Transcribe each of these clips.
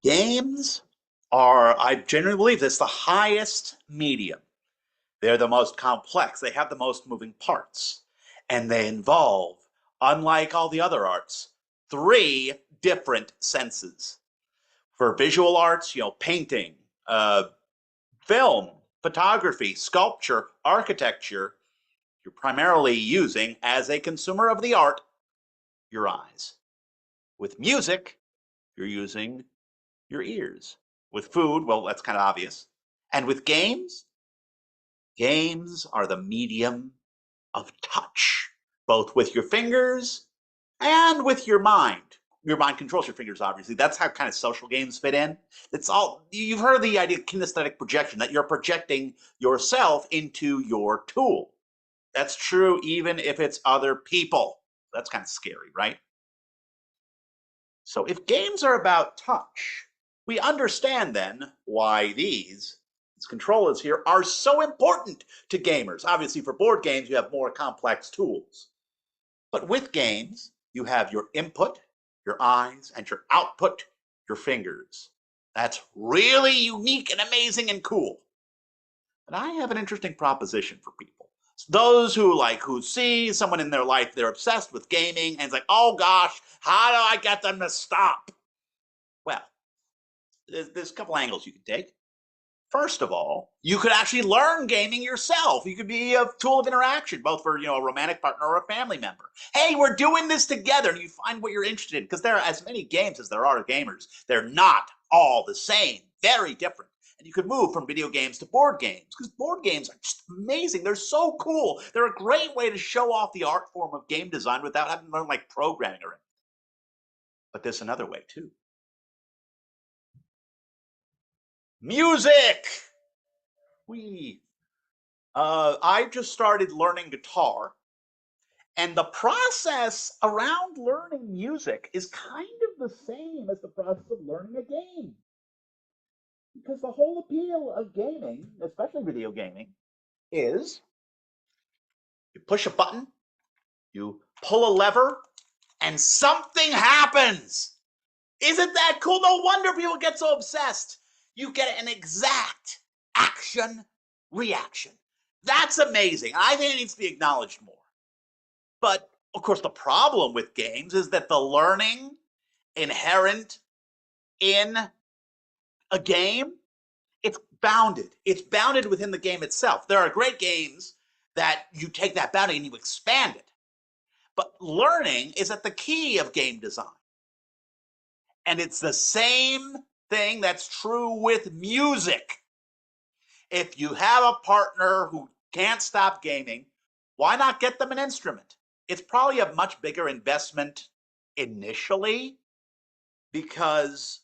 Games are, I genuinely believe this, the highest medium. They're the most complex. They have the most moving parts. And they involve, unlike all the other arts, three different senses. For visual arts, painting, film, photography, sculpture, architecture, you're primarily using, as a consumer of the art, your eyes. With music, you're using your ears. With food, well, that's kind of obvious. And with games, games are the medium of touch, both with your fingers and with your mind. Your mind controls your fingers, obviously. That's how kind of social games fit in. It's all, you've heard of the idea of kinesthetic projection, that you're projecting yourself into your tool. That's true even if it's other people. That's kind of scary, right? So if games are about touch, we understand then why these controllers here are so important to gamers. Obviously, for board games, you have more complex tools. But with games, you have your input, your eyes, and your output, your fingers. That's really unique and amazing and cool. But I have an interesting proposition for people. Those who see someone in their life, they're obsessed with gaming, and it's like, oh gosh, how do I get them to stop? Well, there's a couple angles you can take. First of all, you could actually learn gaming yourself. You could be a tool of interaction, both for a romantic partner or a family member. Hey, we're doing this together, and you find what you're interested in, because there are as many games as there are gamers. They're not all the same, very different. And you could move from video games to board games, because board games are just amazing. They're so cool. They're a great way to show off the art form of game design without having to learn like programming or anything. But there's another way too. Music. We I just started learning guitar, and the process around learning music is kind of the same as the process of learning a game. Because the whole appeal of gaming, especially video gaming, is you push a button, you pull a lever, and something happens. Isn't that cool? No wonder people get so obsessed. You get an exact action reaction. That's amazing. I think it needs to be acknowledged more. But of course, the problem with games is that the learning inherent in a game, it's bounded. It's bounded within the game itself. There are great games that you take that boundary and you expand it. But learning is at the key of game design. And it's the same thing that's true with music. If you have a partner who can't stop gaming, why not get them an instrument? It's probably a much bigger investment initially because,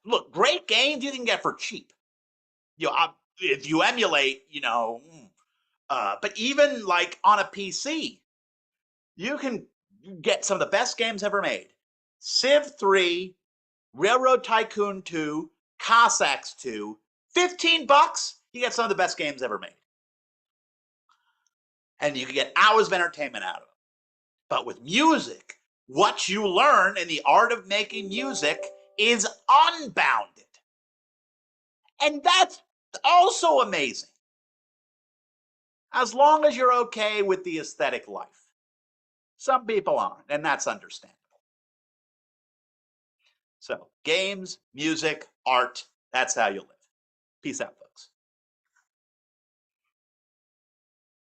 look, great games you can get for cheap. If you emulate, but even like on a PC, you can get some of the best games ever made. Civ 3, Railroad Tycoon 2, Cossacks 2, $15, you get some of the best games ever made. And you can get hours of entertainment out of it. But with music, what you learn in the art of making music is unbounded. And that's also amazing. As long as you're okay with the aesthetic life. Some people aren't, and that's understandable. So, games, music, art, that's how you live. Peace out, folks.